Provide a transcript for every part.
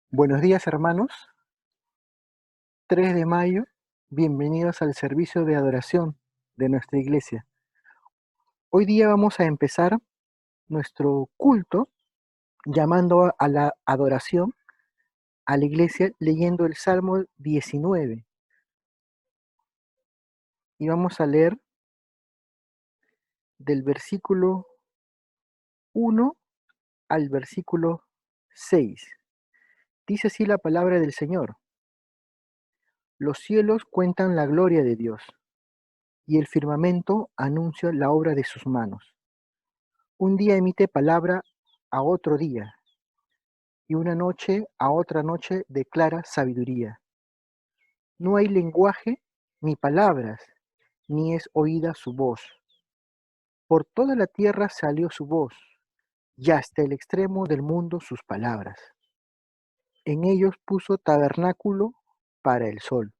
Buenos días, hermanos. 3 de mayo, bienvenidos al servicio de adoración de nuestra iglesia. Hoy día vamos a empezar nuestro culto llamando a la adoración a la iglesia leyendo el Salmo 19. Y vamos a leer del versículo 1 al versículo 6. Dice así la palabra del Señor: Los cielos cuentan la gloria de Dios, y el firmamento anuncia la obra de sus manos. Un día emite palabra a otro día, y una noche a otra noche declara sabiduría. No hay lenguaje ni palabras, ni es oída su voz. Por toda la tierra salió su voz, y hasta el extremo del mundo sus palabras. En ellos puso tabernáculo para el sol,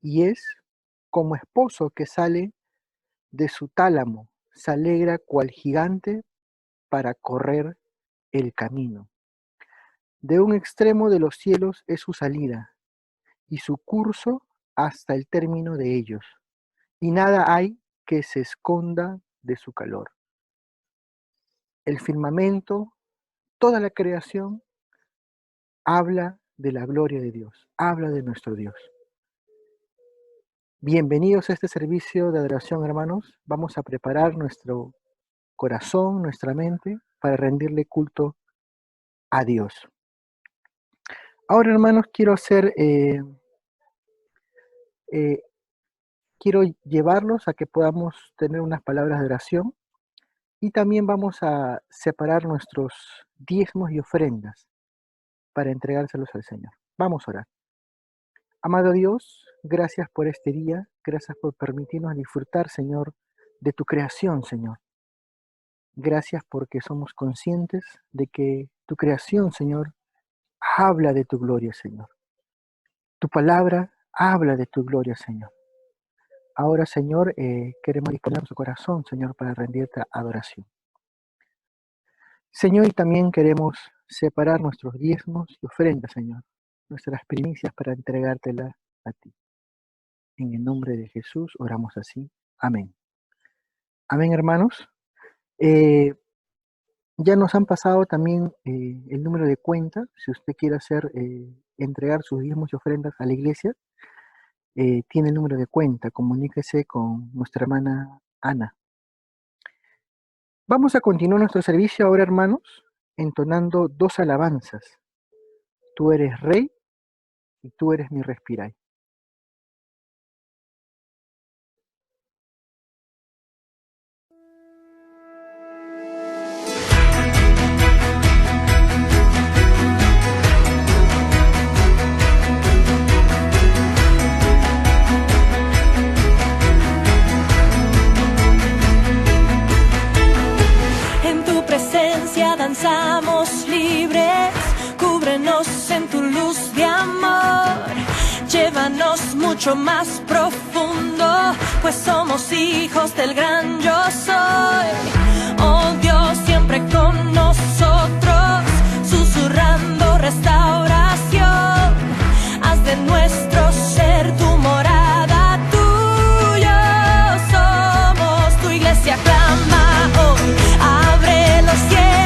y es como esposo que sale de su tálamo, se alegra cual gigante para correr el camino. De un extremo de los cielos es su salida, y su curso hasta el término de ellos, y nada hay que se esconda de su calor. El firmamento, toda la creación, habla de la gloria de Dios, habla de nuestro Dios. Bienvenidos a este servicio de adoración, hermanos. Vamos a preparar nuestro corazón, nuestra mente, para rendirle culto a Dios. Ahora, hermanos, quiero llevarlos a que podamos tener unas palabras de oración, y también vamos a separar nuestros diezmos y ofrendas para entregárselos al Señor. Vamos a orar. Amado Dios, gracias por este día, gracias por permitirnos disfrutar, Señor, de tu creación, Señor. Gracias porque somos conscientes de que tu creación, Señor, habla de tu gloria, Señor. Tu palabra habla de tu gloria, Señor. Ahora, Señor, queremos disponer nuestro corazón, Señor, para rendirte adoración. Señor, y también queremos separar nuestros diezmos y ofrendas, Señor, nuestras primicias para entregártelas a ti. En el nombre de Jesús oramos así. Amén. Amén, hermanos. Ya nos han pasado también el número de cuenta. Si usted quiere entregar sus diezmos y ofrendas a la iglesia, tiene el número de cuenta. Comuníquese con nuestra hermana Ana. Vamos a continuar nuestro servicio ahora, hermanos, entonando 2 alabanzas. Tú eres Rey y tú eres mi respirar. Danzamos libres, cúbrenos en tu luz de amor, llévanos mucho más profundo, pues somos hijos del gran yo soy. Oh Dios, siempre con nosotros, susurrando restauración, haz de nuestro ser tu morada, tuyo somos, tu iglesia clama hoy, abre los cielos.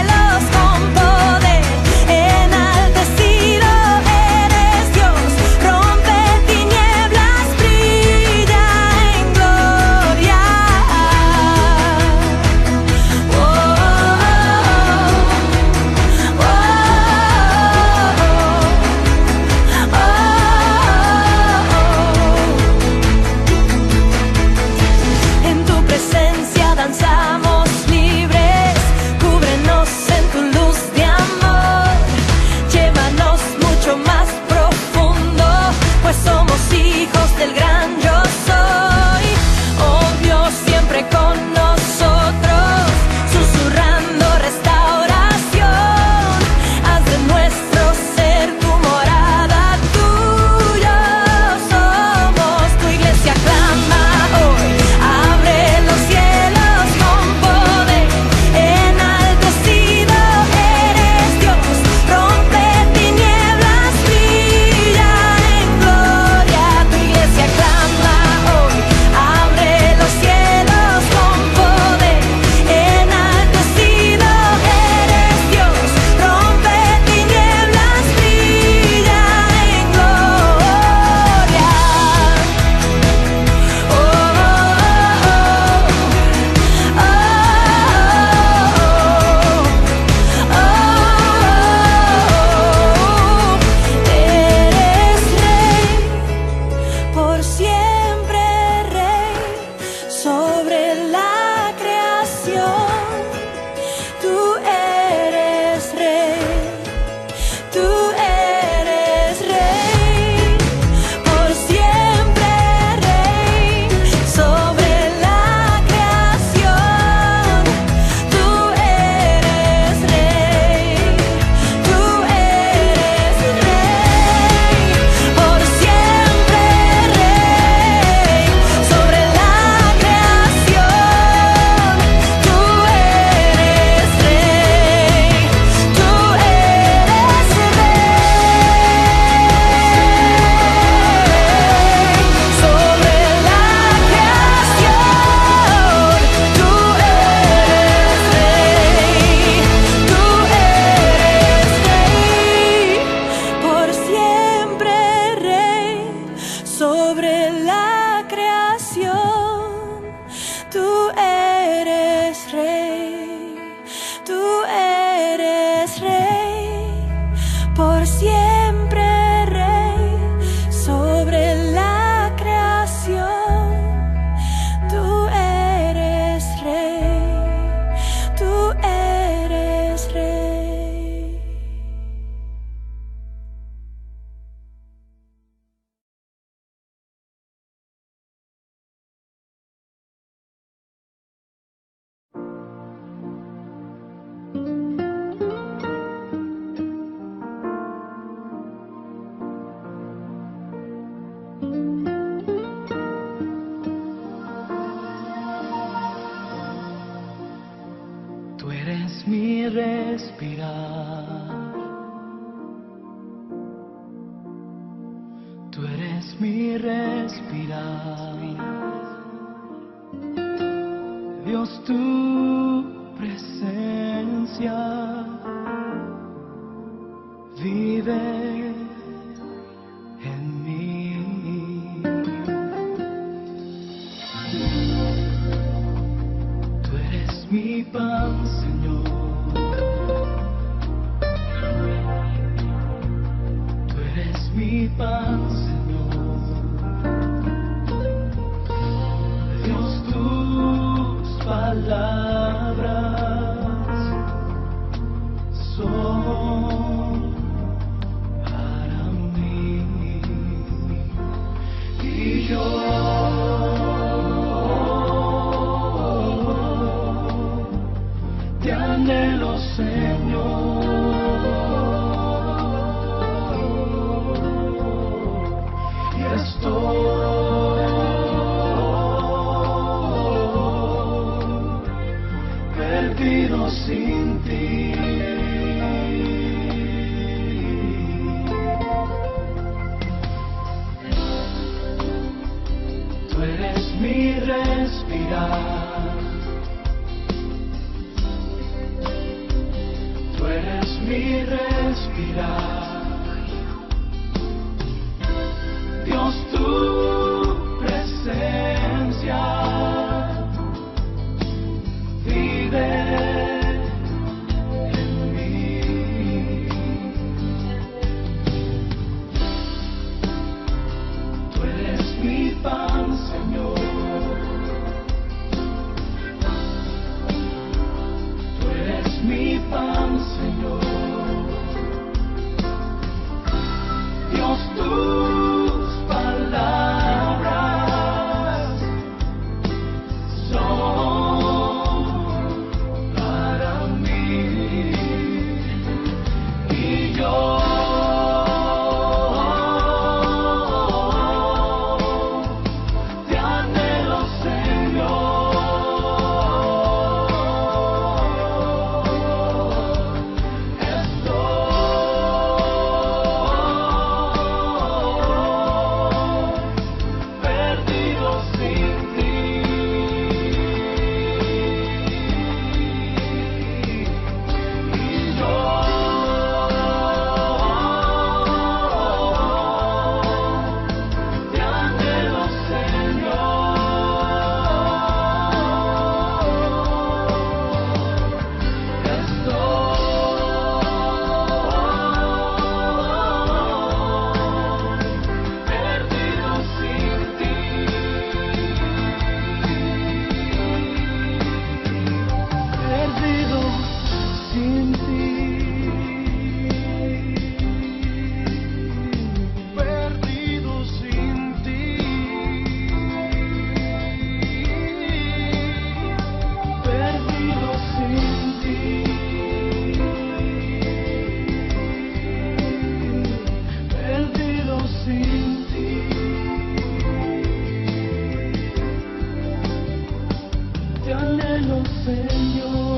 Tú eres mi respirar. Tú eres mi respirar. Dios, tu presencia vive en mí. Tú eres mi pan, Señor. Tú eres mi pan, Señor. Dios, tus palabras son para mí. Y yo te anhelo, Señor. Y estoy perdido sin ti. Tú eres mi respirar. Tú eres mi respirar. Dios, tu presencia vive en mí. Tú eres mi pan, Señor. Tú eres mi pan, Señor. Dios, tus palabras son para mí. Y yo te anhelo, Señor. Estoy perdido sin ti. Y yo te anhelo, Señor. Perdido sin ti. Perdido sin ti. Perdido sin ti. Perdido sin ti. Perdido sin ti. Te anhelo, Señor.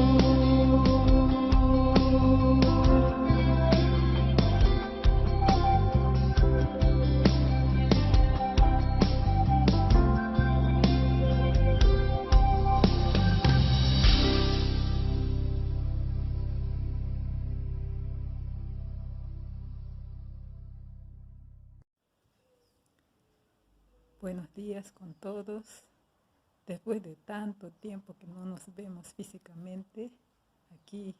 Buenos días con todos. Después de tanto tiempo que no nos vemos físicamente, aquí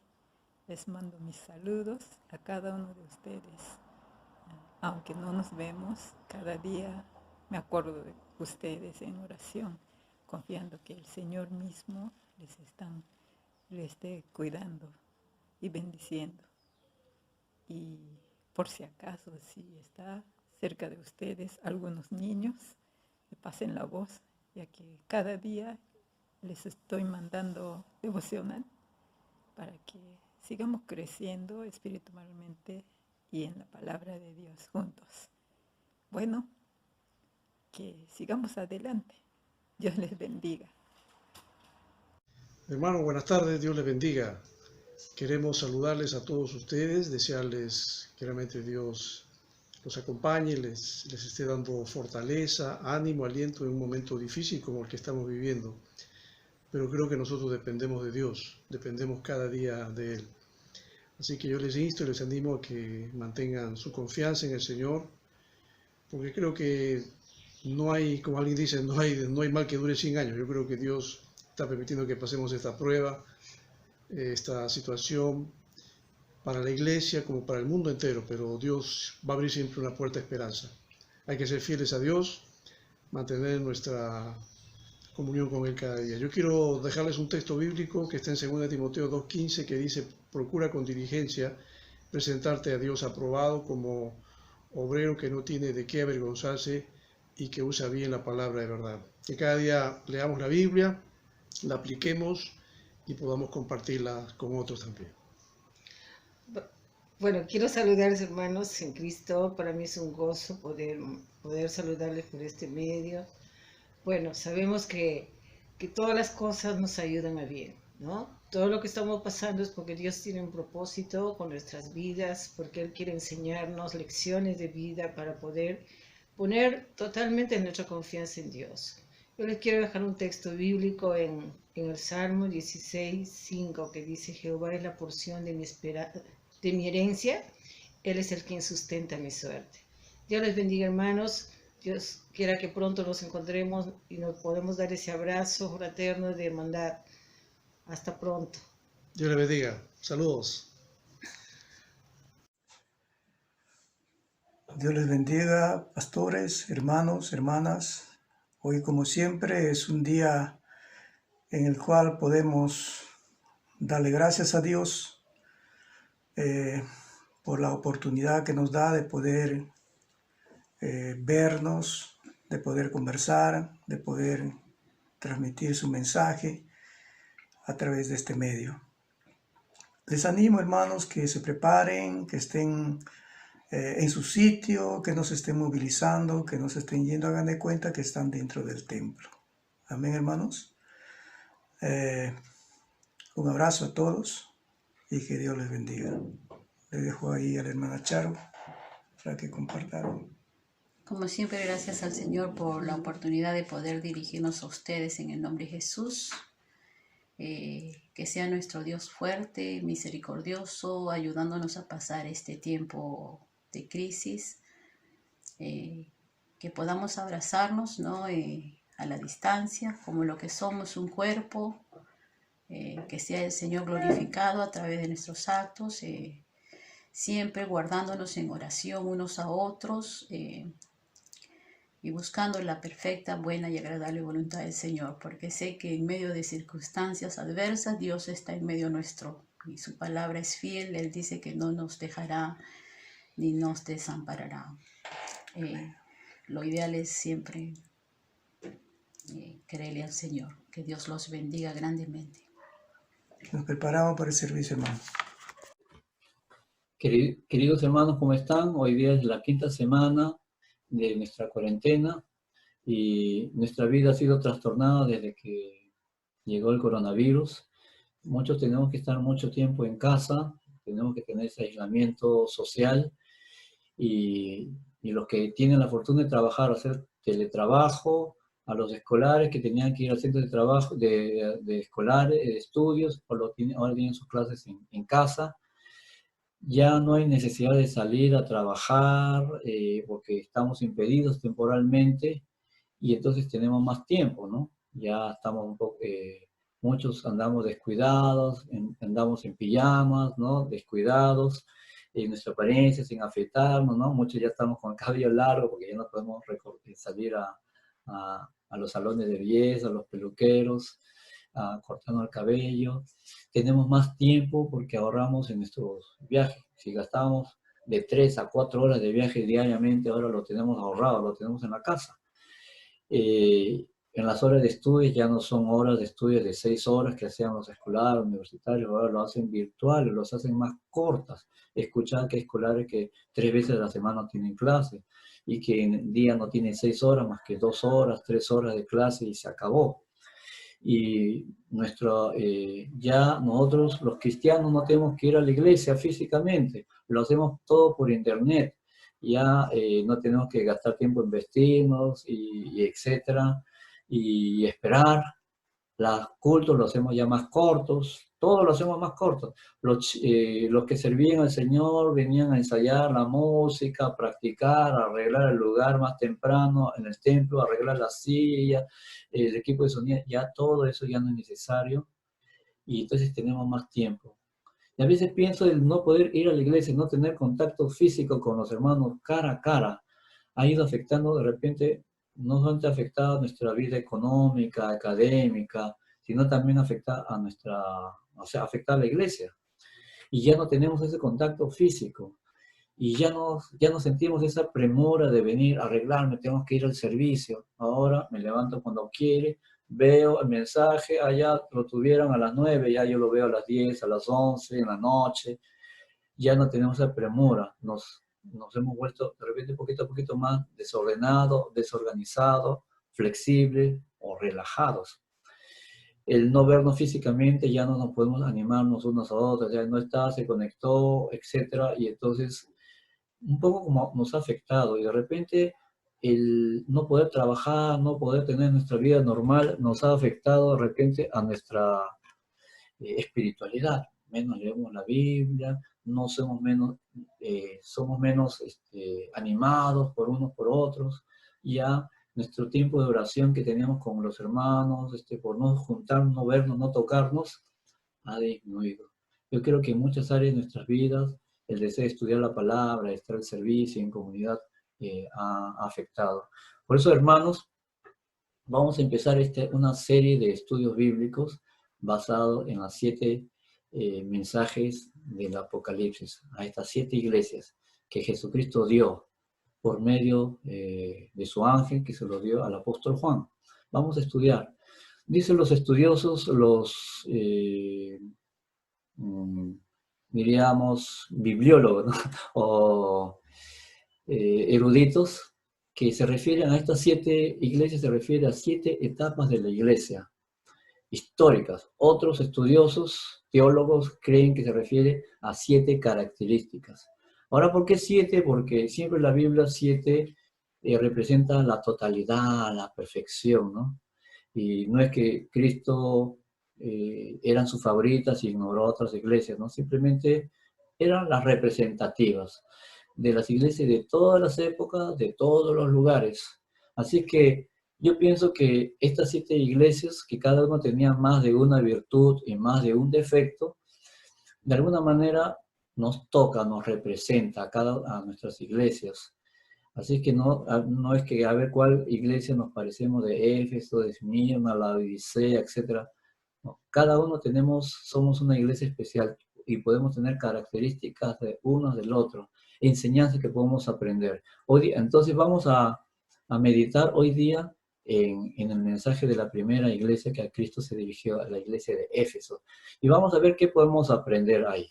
les mando mis saludos a cada uno de ustedes. Aunque no nos vemos, cada día me acuerdo de ustedes en oración, confiando que el Señor mismo les esté cuidando y bendiciendo. Y por si acaso, si está cerca de ustedes algunos niños, que pasen la voz, ya que cada día les estoy mandando devocional para que sigamos creciendo espiritualmente y en la palabra de Dios juntos. Bueno, que sigamos adelante. Dios les bendiga. Hermanos, buenas tardes, Dios les bendiga. Queremos saludarles a todos ustedes, desearles que realmente Dios los acompañe, les esté dando fortaleza, ánimo, aliento en un momento difícil como el que estamos viviendo. Pero creo que nosotros dependemos de Dios, dependemos cada día de Él. Así que yo les insto y les animo a que mantengan su confianza en el Señor, porque creo que no hay, como alguien dice, no hay mal que dure 100 años. Yo creo que Dios está permitiendo que pasemos esta prueba, esta situación, para la iglesia como para el mundo entero, pero Dios va a abrir siempre una puerta de esperanza. Hay que ser fieles a Dios, mantener nuestra comunión con Él cada día. Yo quiero dejarles un texto bíblico que está en 2 Timoteo 2:15 que dice: procura con diligencia presentarte a Dios aprobado como obrero que no tiene de qué avergonzarse y que usa bien la palabra de verdad. Que cada día leamos la Biblia, la apliquemos y podamos compartirla con otros también. Bueno, quiero saludarles, hermanos en Cristo. Para mí es un gozo poder saludarles por este medio. Bueno, sabemos que todas las cosas nos ayudan a bien, ¿no? Todo lo que estamos pasando es porque Dios tiene un propósito con nuestras vidas, porque Él quiere enseñarnos lecciones de vida para poder poner totalmente nuestra confianza en Dios. Yo les quiero dejar un texto bíblico en el Salmo 16:5 que dice: Jehová es la porción de mi herencia, Él es el quien sustenta mi suerte. Dios les bendiga, hermanos. Dios quiera que pronto nos encontremos y nos podemos dar ese abrazo fraterno de hermandad. Hasta pronto. Dios les bendiga. Saludos. Dios les bendiga, pastores, hermanos, hermanas. Hoy, como siempre, es un día en el cual podemos darle gracias a Dios por la oportunidad que nos da de poder vernos, de poder conversar, de poder transmitir su mensaje a través de este medio. Les animo, hermanos, que se preparen, que estén en su sitio, que no se estén movilizando, que no se estén yendo, hagan de cuenta que están dentro del templo. Amén, hermanos. Un abrazo a todos y que Dios les bendiga. Le dejo ahí a la hermana Charo para que compartan. Como siempre, gracias al Señor por la oportunidad de poder dirigirnos a ustedes en el nombre de Jesús. Que sea nuestro Dios fuerte, misericordioso, ayudándonos a pasar este tiempo de crisis. Que podamos abrazarnos, ¿no? A la distancia, como lo que somos, un cuerpo. Que sea el Señor glorificado a través de nuestros actos. Siempre guardándonos en oración unos a otros. Y buscando la perfecta, buena y agradable voluntad del Señor, porque sé que en medio de circunstancias adversas, Dios está en medio nuestro, y su palabra es fiel. Él dice que no nos dejará ni nos desamparará. Lo ideal es siempre creerle al Señor. Que Dios los bendiga grandemente. Nos preparamos para el servicio, hermano. Queridos hermanos, ¿cómo están? Hoy día es la 5ª semana de nuestra cuarentena y nuestra vida ha sido trastornada desde que llegó el coronavirus. Muchos tenemos que estar mucho tiempo en casa, tenemos que tener ese aislamiento social y los que tienen la fortuna de trabajar, hacer teletrabajo, a los escolares que tenían que ir al centro de trabajo, de escolares, de estudios, ahora tienen sus clases en casa. Ya no hay necesidad de salir a trabajar porque estamos impedidos temporalmente y entonces tenemos más tiempo, ¿no? Ya estamos un poco, muchos andamos descuidados, andamos en pijamas, ¿no? Descuidados, nuestra apariencia sin afeitarnos, ¿no? Muchos ya estamos con el cabello largo porque ya no podemos salir a los salones de belleza, a los peluqueros, cortando el cabello. Tenemos más tiempo porque ahorramos en nuestros viajes. Si gastábamos de 3 a 4 horas de viaje diariamente, ahora lo tenemos ahorrado, lo tenemos en la casa. En las horas de estudio ya no son horas de estudio de 6 horas que hacían los escolares, universitarios, ahora lo hacen virtuales, los hacen más cortas. Escuchar que hay escolares que 3 veces a la semana tienen clase y que en el día no tienen 6 horas más que 2 horas, 3 horas de clase y se acabó. y ya nosotros los cristianos no tenemos que ir a la iglesia físicamente, lo hacemos todo por internet, ya no tenemos que gastar tiempo en vestirnos y etcétera, y esperar. Los cultos los hacemos ya más cortos, todo lo hacemos más cortos. Los que servían al Señor venían a ensayar la música, a practicar, a arreglar el lugar más temprano en el templo, a arreglar la silla, el equipo de sonido, ya todo eso ya no es necesario y entonces tenemos más tiempo. Y a veces pienso el no poder ir a la iglesia, no tener contacto físico con los hermanos cara a cara, ha ido afectando de repente, no solamente afecta a nuestra vida económica, académica, sino también afecta a afecta a la iglesia. Y ya no tenemos ese contacto físico. Y ya no sentimos esa premura de venir a arreglarme, tenemos que ir al servicio. Ahora me levanto cuando quiere, veo el mensaje, allá lo tuvieron a las 9, ya yo lo veo a las 10, a las 11, en la noche. Ya no tenemos esa premura, nos hemos vuelto de repente poquito a poquito más desordenados, desorganizados, flexibles o relajados. El no vernos físicamente ya no nos podemos animarnos unos a otros, ya no está, se conectó, etcétera, y entonces un poco como nos ha afectado y de repente el no poder trabajar, no poder tener nuestra vida normal nos ha afectado de repente a nuestra espiritualidad. Menos leemos la Biblia, no somos menos, animados por unos por otros, ya nuestro tiempo de oración que teníamos con los hermanos, por no juntarnos, no vernos, no tocarnos, ha disminuido. Yo creo que en muchas áreas de nuestras vidas el deseo de estudiar la palabra, de estar al servicio en comunidad ha afectado. Por eso, hermanos, vamos a empezar una serie de estudios bíblicos basados en las 7 mensajes del Apocalipsis, a estas 7 iglesias que Jesucristo dio por medio de su ángel que se lo dio al apóstol Juan. Vamos a estudiar. Dicen los estudiosos, diríamos, bibliólogos, ¿no? O eruditos, que se refieren a estas 7 iglesias, se refiere a 7 etapas de la iglesia históricas. Otros estudiosos, teólogos, creen que se refiere a 7 características. Ahora, ¿por qué 7? Porque siempre la Biblia 7 representa la totalidad, la perfección, ¿no? Y no es que Cristo eran sus favoritas y ignoró otras iglesias, ¿no? Simplemente eran las representativas de las iglesias de todas las épocas, de todos los lugares. Así que yo pienso que estas 7 iglesias, que cada una tenía más de una virtud y más de un defecto, de alguna manera nos toca, nos representa a nuestras iglesias. Así que no es que a ver cuál iglesia nos parecemos de Éfeso, de Esmirna, la Odisea, etc. No, cada uno somos una iglesia especial y podemos tener características de uno del otro, enseñanzas que podemos aprender. Entonces vamos a meditar hoy día en el mensaje de la primera iglesia que a Cristo se dirigió, a la iglesia de Éfeso. Y vamos a ver qué podemos aprender ahí.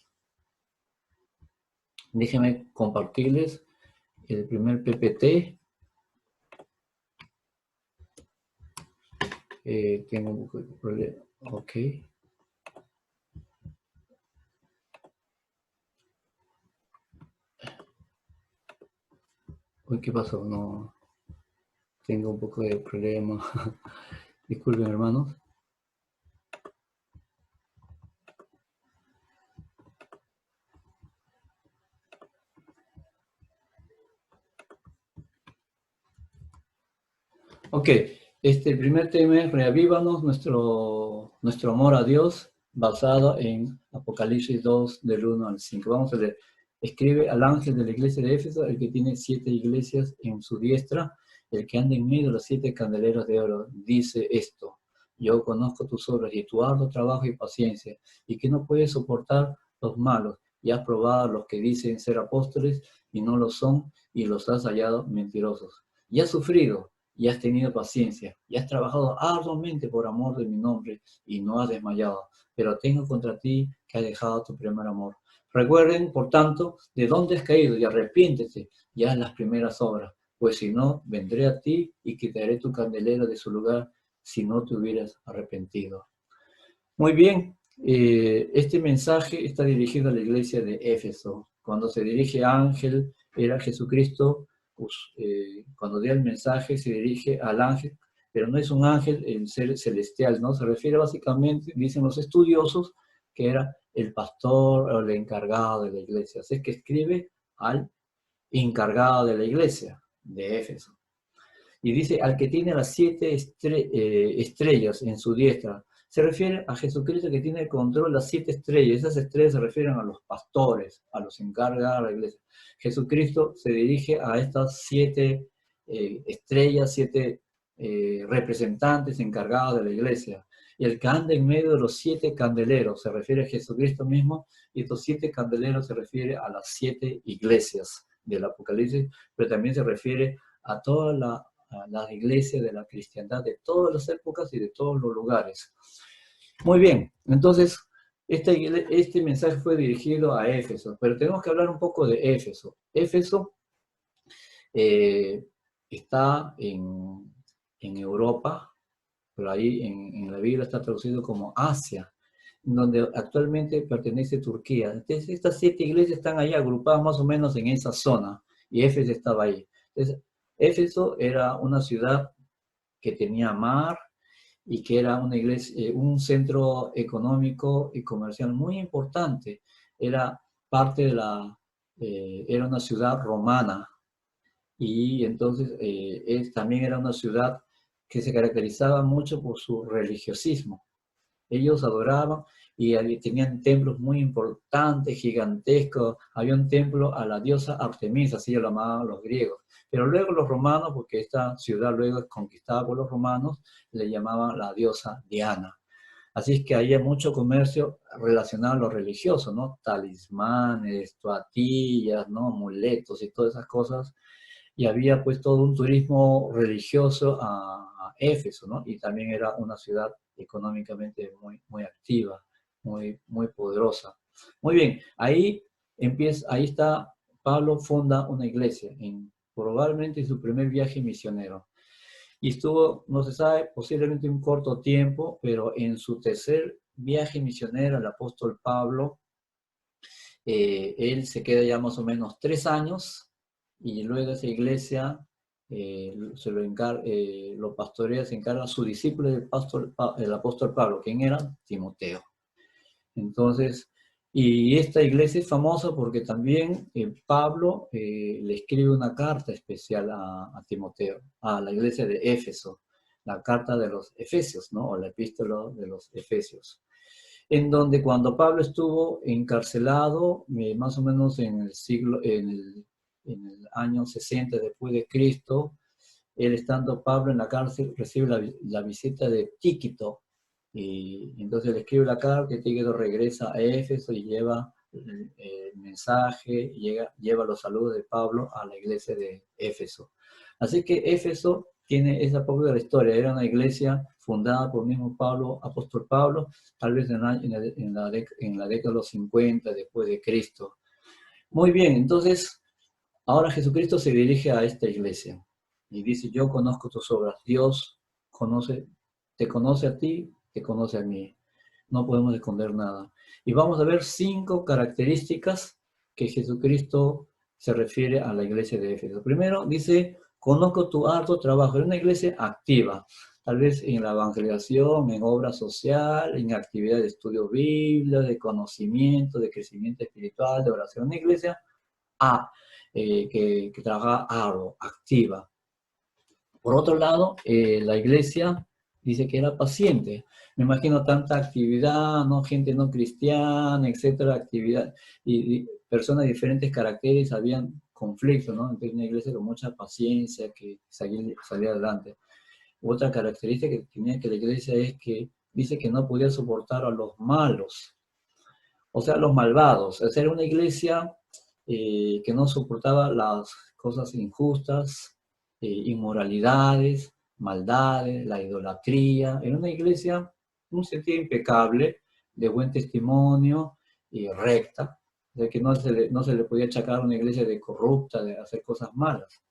Déjenme compartirles el primer PPT. Tengo un poco de problema. Ok. Uy, ¿qué pasó? No. Tengo un poco de problema. Disculpen, hermanos. Ok, el primer tema es reavívanos nuestro amor a Dios, basado en Apocalipsis 2, del 1 al 5. Vamos a leer. Escribe al ángel de la iglesia de Éfeso, el que tiene 7 iglesias en su diestra, el que anda en medio de los 7 candeleros de oro, dice esto: yo conozco tus obras y tu arduo trabajo y paciencia, y que no puedes soportar los malos, y has probado a los que dicen ser apóstoles y no lo son, y los has hallado mentirosos. Y has sufrido, y has tenido paciencia, y has trabajado arduamente por amor de mi nombre, y no has desmayado. Pero tengo contra ti que has dejado tu primer amor. Recuerden, por tanto, de dónde has caído, y arrepiéntete ya en las primeras obras, pues si no, vendré a ti y quitaré tu candelero de su lugar, si no te hubieras arrepentido. Muy bien, este mensaje está dirigido a la iglesia de Éfeso. Cuando se dirige a ángel, era Jesucristo, pues, cuando dio el mensaje se dirige al ángel, pero no es un ángel, el ser celestial, ¿no? Se refiere básicamente, dicen los estudiosos, que era el pastor o el encargado de la iglesia. Así que escribe al encargado de la iglesia de Éfeso. Y dice, al que tiene las 7 estrellas en su diestra. Se refiere a Jesucristo que tiene el control de las 7 estrellas. Esas estrellas se refieren a los pastores, a los encargados de la iglesia. Jesucristo se dirige a estas 7 estrellas, 7 representantes encargados de la iglesia. Y el que anda en medio de los 7 candeleros se refiere a Jesucristo mismo, y estos 7 candeleros se refiere a las 7 iglesias del Apocalipsis, pero también se refiere a todas las iglesias de la cristiandad de todas las épocas y de todos los lugares. Muy bien, entonces este mensaje fue dirigido a Éfeso, pero tenemos que hablar un poco de Éfeso. Éfeso está en Europa, pero ahí en la Biblia está traducido como Asia, donde actualmente pertenece Turquía. Entonces, estas 7 iglesias están ahí agrupadas más o menos en esa zona, y Éfeso estaba ahí. Entonces, Éfeso era una ciudad que tenía mar y que era una iglesia, un centro económico y comercial muy importante. Era parte de era una ciudad romana, y entonces también era una ciudad que se caracterizaba mucho por su religiosismo. Ellos adoraban y tenían templos muy importantes, gigantescos. Había un templo a la diosa Artemisa, así lo llamaban los griegos. Pero luego los romanos, porque esta ciudad luego es conquistada por los romanos, le llamaban la diosa Diana. Así es que había mucho comercio relacionado a lo religioso, ¿no? Talismanes, toatillas, ¿no? Amuletos y todas esas cosas. Y había pues todo un turismo religioso a Éfeso, ¿no? Y también era una ciudad económicamente muy activa, muy poderosa. Muy bien, ahí está, Pablo funda una iglesia, probablemente en su primer viaje misionero. Y estuvo, no se sabe, posiblemente un corto tiempo, pero en su tercer viaje misionero, el apóstol Pablo, él se queda ya más o menos 3 años, y luego esa iglesia lo pastorea, se encarga su discípulo, el apóstol Pablo. ¿Quién era? Timoteo. Entonces, y esta iglesia es famosa porque también Pablo le escribe una carta especial a Timoteo, a la iglesia de Éfeso, la carta de los Efesios, ¿no? O la epístola de los Efesios, en donde cuando Pablo estuvo encarcelado, más o menos en el año 60 después de Cristo, él estando Pablo en la cárcel recibe la visita de Tíquito, y entonces le escribe la carta, y Tíquito regresa a Éfeso y lleva el mensaje, lleva los saludos de Pablo a la iglesia de Éfeso. Así que Éfeso tiene esa popular historia, era una iglesia fundada por el mismo Pablo, apóstol Pablo, tal vez en la década de los 50 después de Cristo. Muy bien, entonces ahora Jesucristo se dirige a esta iglesia y dice, yo conozco tus obras. Dios te conoce a ti, te conoce a mí. No podemos esconder nada. Y vamos a ver 5 características que Jesucristo se refiere a la iglesia de Éfeso. Primero dice, conozco tu arduo trabajo. Es una iglesia activa, tal vez en la evangelización, en obra social, en actividad de estudio bíblico, de conocimiento, de crecimiento espiritual, de oración. Una iglesia que trabaja arduo, activa. Por otro lado, la iglesia dice que era paciente. Me imagino tanta actividad, ¿no? Gente no cristiana, etcétera, actividad, y personas de diferentes caracteres, habían conflictos, ¿no? Entonces una iglesia con mucha paciencia, que salía adelante. Otra característica que tenía que la iglesia es que dice que no podía soportar a los malos, o sea, los malvados. O sea, era una iglesia que no soportaba las cosas injustas, inmoralidades, maldades, la idolatría. Era una iglesia, un sentido impecable, de buen testimonio y recta, de que no se le podía achacar a una iglesia de corrupta, de hacer cosas malas.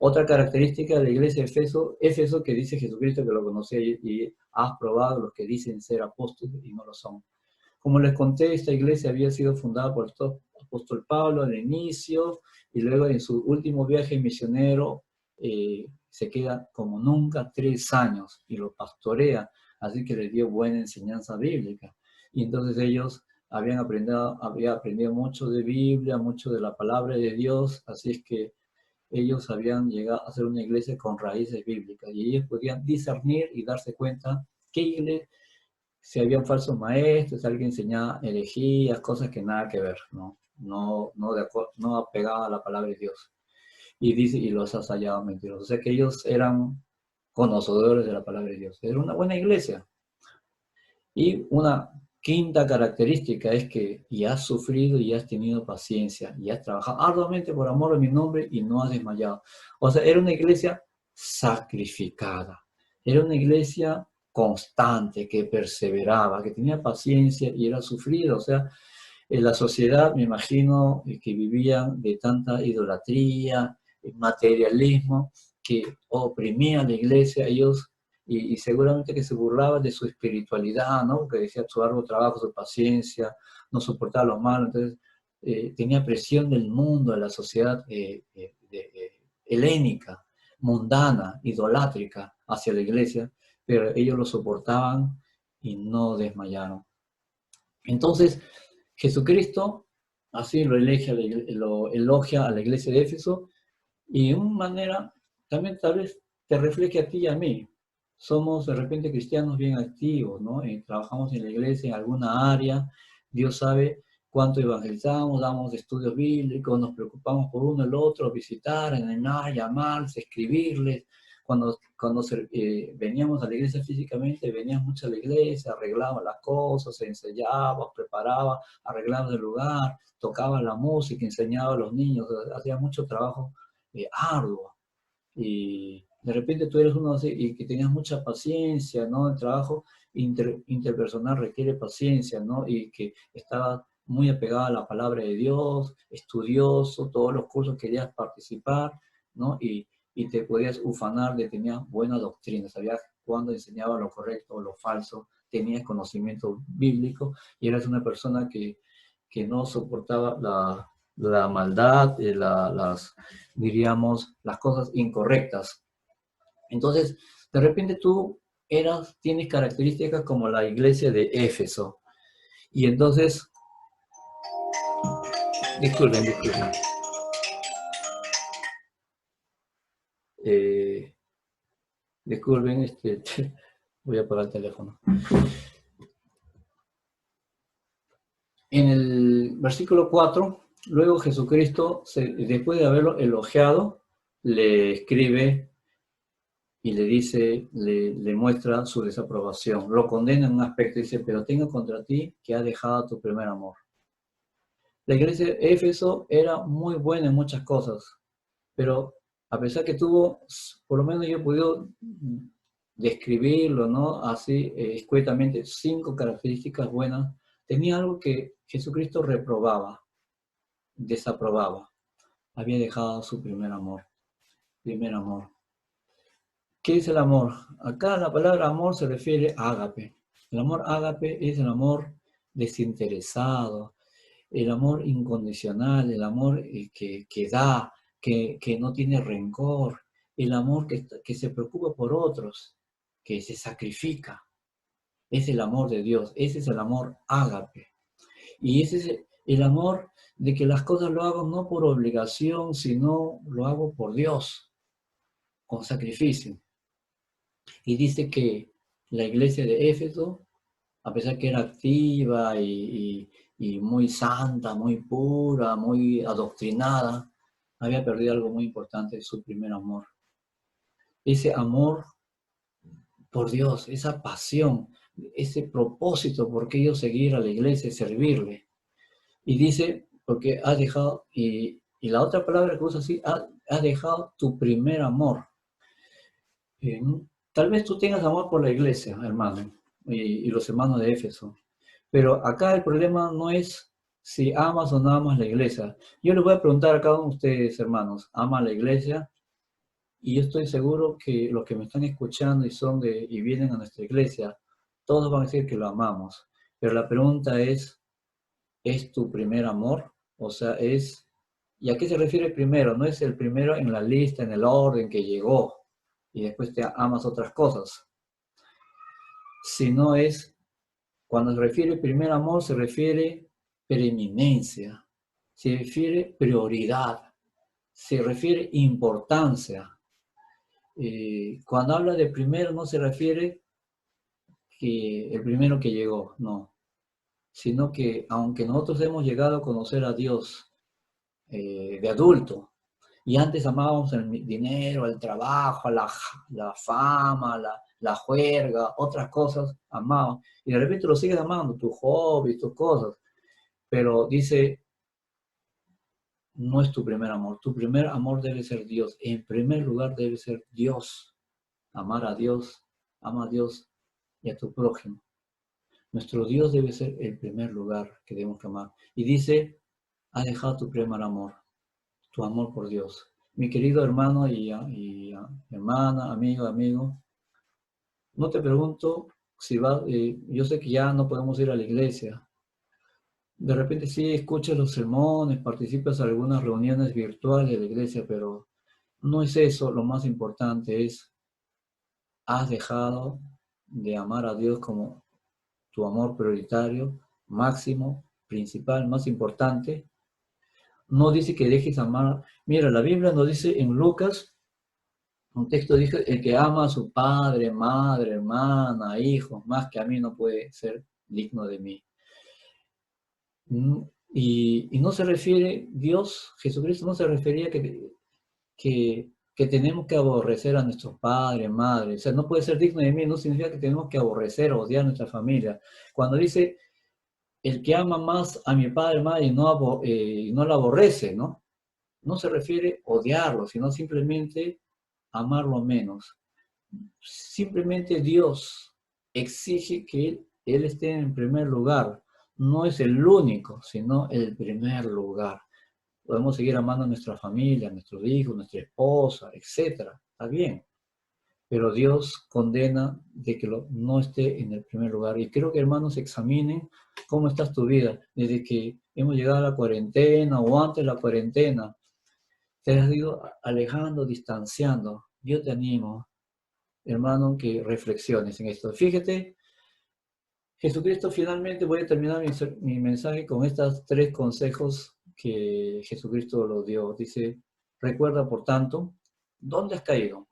Otra característica de la iglesia de Éfeso que dice Jesucristo que lo conocía y has probado los que dicen ser apóstoles y no lo son. Como les conté, esta iglesia había sido fundada por el apóstol Pablo al inicio y luego en su último viaje misionero se queda como nunca 3 años y lo pastorea, así que les dio buena enseñanza bíblica. Y entonces ellos habían aprendido mucho de Biblia, mucho de la palabra de Dios, así es que ellos habían llegado a ser una iglesia con raíces bíblicas y ellos podían discernir y darse cuenta qué iglesia, si habían falsos maestros, alguien enseñaba herejías, cosas que nada que ver, no apegaba a la palabra de Dios. Y dice, y los has hallado mentirosos. O sea que ellos eran conocedores de la palabra de Dios. Era una buena iglesia. Y una quinta característica es que y has sufrido y has tenido paciencia y has trabajado arduamente por amor a mi nombre y no has desmayado. O sea, era una iglesia sacrificada. Era una iglesia constante, que perseveraba, que tenía paciencia y era sufrida. O sea, en la sociedad, me imagino, que vivían de tanta idolatría, materialismo, que oprimía a la iglesia. Ellos y seguramente que se burlaba de su espiritualidad, ¿no? Que decía su arduo trabajo, su paciencia, no soportaba los malos. Entonces, tenía presión del mundo, de la sociedad helénica, mundana, idolátrica hacia la iglesia, pero ellos lo soportaban y no desmayaron. Entonces, Jesucristo así lo elogia a la iglesia de Éfeso y de una manera también tal vez te refleje a ti y a mí. Somos de repente cristianos bien activos, ¿no? Trabajamos en la iglesia en alguna área, Dios sabe cuánto evangelizamos, damos estudios bíblicos, nos preocupamos por uno el otro, visitar, animar, llamar, escribirles. Cuando veníamos a la iglesia físicamente, veníamos mucho a la iglesia, arreglábamos las cosas, ensayábamos, preparábamos, arreglábamos el lugar, tocaba la música, enseñaba a los niños, hacía mucho trabajo arduo. Y de repente tú eres uno así y que tenías mucha paciencia, ¿no? El trabajo interpersonal requiere paciencia, ¿no? Y que estaba muy apegado a la palabra de Dios, estudioso, todos los cursos querías participar, ¿no? Y te podías ufanar de tenías buena doctrina, sabías cuándo enseñaba lo correcto o lo falso, tenías conocimiento bíblico y eras una persona que no soportaba la maldad, diríamos, las cosas incorrectas. Entonces, de repente tú tienes características como la iglesia de Éfeso. Y entonces, disculpen. Disculpen, voy a apagar el teléfono. En el versículo 4, luego Jesucristo, después de haberlo elogiado, le escribe y le dice, le muestra su desaprobación. Lo condena en un aspecto y dice, pero tengo contra ti que has dejado tu primer amor. La iglesia de Éfeso era muy buena en muchas cosas, pero a pesar que tuvo, por lo menos yo he podido describirlo, ¿no? Así, escuetamente, 5 características buenas, tenía algo que Jesucristo reprobaba, desaprobaba. Había dejado su primer amor. Primer amor. ¿Qué es el amor? Acá la palabra amor se refiere a ágape. El amor ágape es el amor desinteresado, el amor incondicional, el amor que da, que no tiene rencor, el amor que se preocupa por otros, que se sacrifica. Es el amor de Dios, ese es el amor ágape. Y ese es el amor de que las cosas lo hago no por obligación, sino lo hago por Dios, con sacrificio. Y dice que la iglesia de Éfeso, a pesar que era activa y muy santa, muy pura, muy adoctrinada, había perdido algo muy importante de su primer amor. Ese amor por Dios, esa pasión, ese propósito por qué ellos seguir a la iglesia y servirle. Y dice, porque has dejado, y la otra palabra que usa así, has dejado tu primer amor. Tal vez tú tengas amor por la iglesia, hermano, y los hermanos de Éfeso. Pero acá el problema no es si amas o no amas la iglesia. Yo les voy a preguntar a cada uno de ustedes, hermanos, ¿ama la iglesia? Y yo estoy seguro que los que me están escuchando y vienen a nuestra iglesia, todos van a decir que lo amamos. Pero la pregunta ¿es tu primer amor? O sea, ¿y a qué se refiere primero? No es el primero en la lista, en el orden que llegó, y después te amas otras cosas. Sino cuando se refiere primer amor, se refiere preeminencia, se refiere prioridad, se refiere importancia. Cuando habla de primero no se refiere que el primero que llegó, no, sino que aunque nosotros hemos llegado a conocer a Dios de adulto, y antes amábamos el dinero, el trabajo, la fama, la juerga, otras cosas, amábamos, y de repente lo sigues amando, tus hobbies, tus cosas, pero dice, no es tu primer amor debe ser Dios, en primer lugar debe ser Dios, amar a Dios, ama a Dios y a tu prójimo. Nuestro Dios debe ser el primer lugar que debemos amar. Y dice, has dejado tu primer amor, tu amor por Dios. Mi querido hermano y hermana, amigo, no te pregunto si vas, yo sé que ya no podemos ir a la iglesia. De repente sí escuchas los sermones, participas en algunas reuniones virtuales de la iglesia, pero no es eso lo más importante, has dejado de amar a Dios como tu amor prioritario, máximo, principal, más importante. No dice que dejes amar. Mira, la Biblia nos dice en Lucas, un texto dice, el que ama a su padre, madre, hermana, hijo, más que a mí no puede ser digno de mí. Y no se refiere, Jesucristo no se refería que tenemos que aborrecer a nuestros padres, madres. O sea, no puede ser digno de mí, no significa que tenemos que aborrecer o odiar a nuestra familia. Cuando dice, el que ama más a mi padre, madre, y no la aborrece, ¿no? No se refiere a odiarlo, sino simplemente amarlo menos. Simplemente Dios exige que Él esté en primer lugar. No es el único, sino el primer lugar. Podemos seguir amando a nuestra familia, a nuestros hijos, a nuestra esposa, etc. Está bien. Pero Dios condena de que no esté en el primer lugar. Y creo que, hermanos, examinen cómo está tu vida. Desde que hemos llegado a la cuarentena o antes de la cuarentena, te has ido alejando, distanciando. Yo te animo, hermano, que reflexiones en esto. Fíjate, Jesucristo, finalmente voy a terminar mi mensaje con estos 3 consejos que Jesucristo lo dio. Dice, recuerda, por tanto, ¿dónde has caído?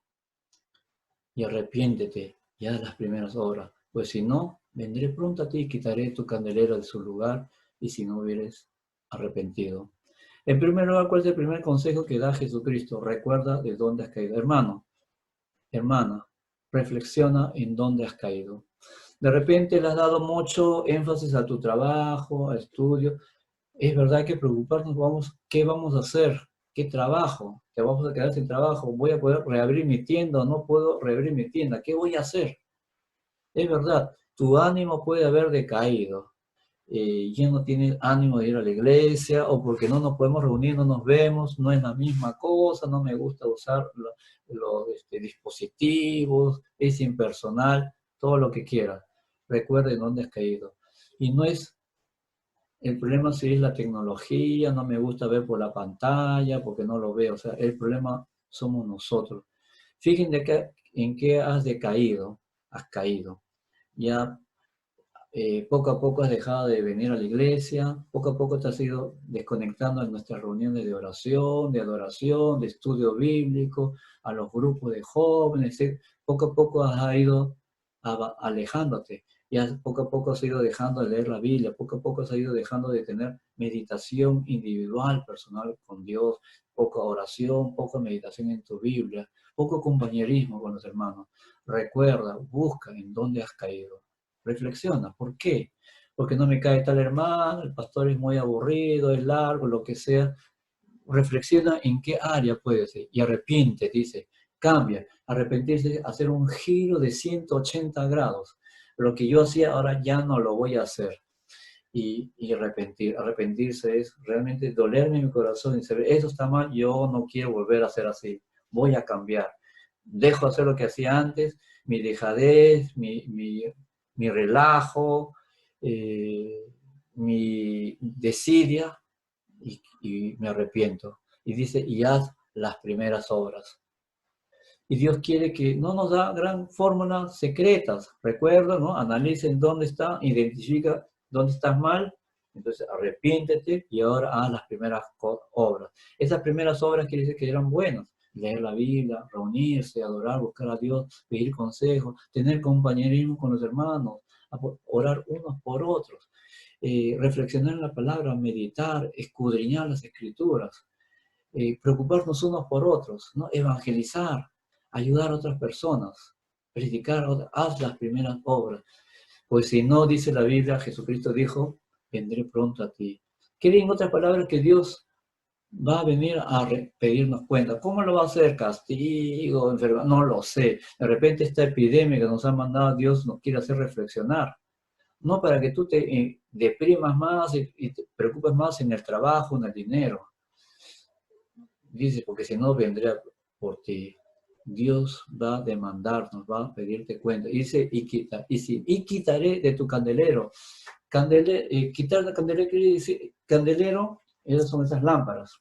Y arrepiéntete ya de las primeras obras, pues si no, vendré pronto a ti y quitaré tu candelero de su lugar, y si no hubieres arrepentido. En primer lugar, ¿cuál es el primer consejo que da Jesucristo? Recuerda de dónde has caído. Hermano, hermana, reflexiona en dónde has caído. De repente le has dado mucho énfasis a tu trabajo, al estudio. Es verdad, hay que preocuparnos, ¿qué vamos a hacer? ¿Qué trabajo? ¿Te vamos a quedar sin trabajo? ¿Voy a poder reabrir mi tienda o no puedo reabrir mi tienda? ¿Qué voy a hacer? Es verdad, tu ánimo puede haber decaído. Ya no tienes ánimo de ir a la iglesia, o porque no nos podemos reunir, no nos vemos, no es la misma cosa, no me gusta usar los dispositivos, es impersonal, todo lo que quieras. Recuerde dónde has caído. Y no es el problema si es la tecnología, no me gusta ver por la pantalla, porque no lo veo. O sea, el problema somos nosotros. Fíjense en qué has decaído, has caído. Ya poco a poco has dejado de venir a la iglesia, poco a poco te has ido desconectando en nuestras reuniones de oración, de adoración, de estudio bíblico, a los grupos de jóvenes, poco a poco has ido alejándote, y poco a poco has ido dejando de leer la Biblia, poco a poco has ido dejando de tener meditación individual, personal con Dios, poca oración, poca meditación en tu Biblia, poco compañerismo con los hermanos. Recuerda, busca en dónde has caído. Reflexiona, ¿por qué? Porque no me cae tal hermano, el pastor es muy aburrido, es largo, lo que sea. Reflexiona en qué área puede ser y arrepiente, dice, cambia. Arrepentirse, hacer un giro de 180 grados. Lo que yo hacía ahora ya no lo voy a hacer. Y arrepentirse es realmente dolerme en mi corazón y decir, eso está mal, yo no quiero volver a ser así, voy a cambiar. dejo hacer lo que hacía antes, mi dejadez, mi relajo, mi desidia, y me arrepiento. Y dice, y haz las primeras obras. Y Dios quiere que no nos da gran fórmulas secretas. Recuerda, ¿no? Analicen dónde está, identifica dónde estás mal, entonces arrepiéntete y ahora haz las primeras obras. Esas primeras obras quiere decir que eran buenas. Leer la Biblia, reunirse, adorar, buscar a Dios, pedir consejos, tener compañerismo con los hermanos, orar unos por otros, reflexionar en la palabra, meditar, escudriñar las escrituras, preocuparnos unos por otros, ¿no? Evangelizar, ayudar a otras personas, predicar, haz las primeras obras. Pues si no, dice la Biblia, Jesucristo dijo, vendré pronto a ti. Quiere, en otras palabras, que Dios va a venir a pedirnos cuenta. ¿Cómo lo va a hacer? ¿Castigo? ¿Enfermedad? No lo sé. De repente esta epidemia que nos ha mandado Dios nos quiere hacer reflexionar. No para que tú te deprimas más y te preocupes más en el trabajo, en el dinero. Dice, porque si no vendrá por ti. Dios va a demandarnos, va a pedirte cuenta. Y dice, y quitaré de tu candelero. Quitar el candelero quiere decir, candelero, esas son esas lámparas.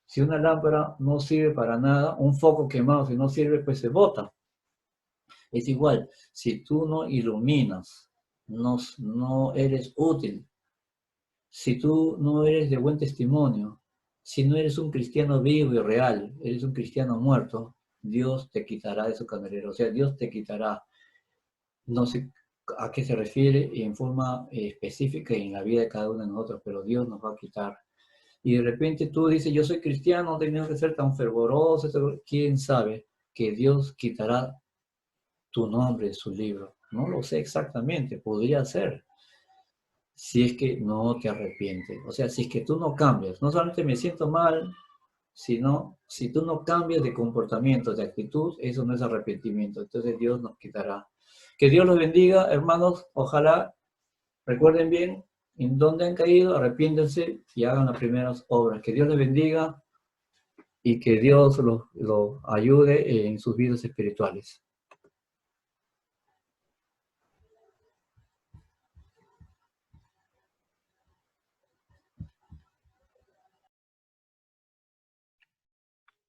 Si una lámpara no sirve para nada, un foco quemado, si no sirve, pues se bota. Es igual, si tú no iluminas, no eres útil. Si tú no eres de buen testimonio, si no eres un cristiano vivo y real, eres un cristiano muerto, Dios te quitará de su candelero. O sea, Dios te quitará. No sé a qué se refiere en forma específica en la vida de cada uno de nosotros, pero Dios nos va a quitar. Y de repente tú dices, yo soy cristiano, no tengo que ser tan fervoroso. ¿Quién sabe que Dios quitará tu nombre de su libro? No lo sé exactamente, podría ser. Si es que no te arrepientes. O sea, si es que tú no cambias, no solamente me siento mal, sino si tú no cambias de comportamiento, de actitud, eso no es arrepentimiento. Entonces Dios nos quitará. Que Dios los bendiga, hermanos. Ojalá recuerden bien en dónde han caído, arrepiéntense y hagan las primeras obras. Que Dios les bendiga y que Dios los ayude en sus vidas espirituales.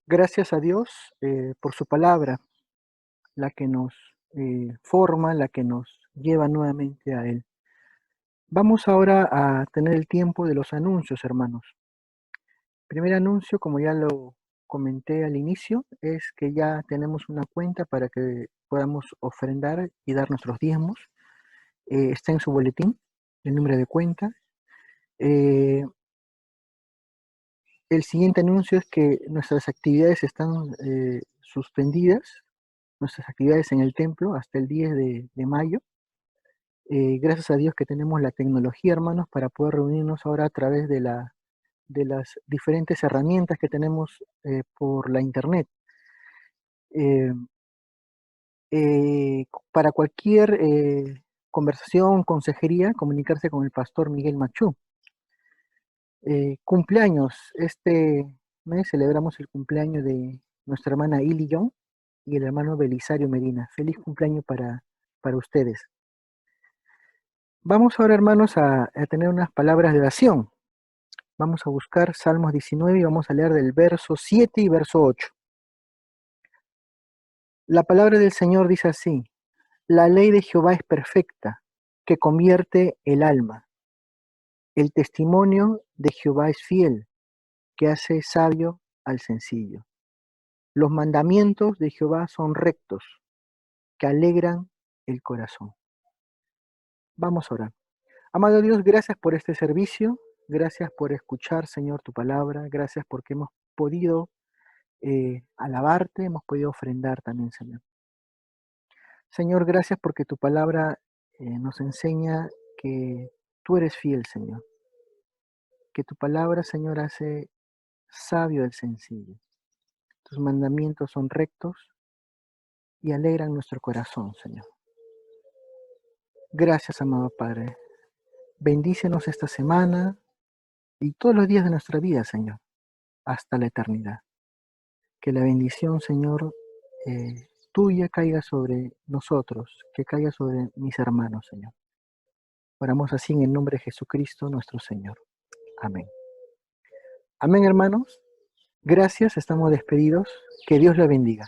Gracias a Dios por su palabra, la que nos forma, la que nos lleva nuevamente a Él. Vamos ahora a tener el tiempo de los anuncios, hermanos. Primer anuncio, como ya lo comenté al inicio, es que ya tenemos una cuenta para que podamos ofrendar y dar nuestros diezmos. Está en su boletín, el número de cuenta. El siguiente anuncio es que nuestras actividades están suspendidas, nuestras actividades en el templo hasta el 10 de mayo. Gracias a Dios que tenemos la tecnología, hermanos, para poder reunirnos ahora a través de las diferentes herramientas que tenemos por la internet. Para cualquier conversación, consejería, comunicarse con el pastor Miguel Machú. Cumpleaños. Este mes celebramos el cumpleaños de nuestra hermana Ili Young y el hermano Belisario Medina. Feliz cumpleaños para ustedes. Vamos ahora, hermanos, a tener unas palabras de oración. Vamos a buscar Salmos 19 y vamos a leer del verso 7 y verso 8. La palabra del Señor dice así: la ley de Jehová es perfecta, que convierte el alma. El testimonio de Jehová es fiel, que hace sabio al sencillo. Los mandamientos de Jehová son rectos, que alegran el corazón. Vamos a orar. Amado Dios, gracias por este servicio, gracias por escuchar, Señor, tu palabra, gracias porque hemos podido alabarte, hemos podido ofrendar también, Señor. Señor, gracias porque tu palabra nos enseña que tú eres fiel, Señor. Que tu palabra, Señor, hace sabio al sencillo. Tus mandamientos son rectos y alegran nuestro corazón, Señor. Gracias, amado Padre. Bendícenos esta semana y todos los días de nuestra vida, Señor, hasta la eternidad. Que la bendición, Señor, tuya caiga sobre nosotros, que caiga sobre mis hermanos, Señor. Oramos así en el nombre de Jesucristo nuestro Señor. Amén. Amén, hermanos. Gracias, estamos despedidos. Que Dios les bendiga.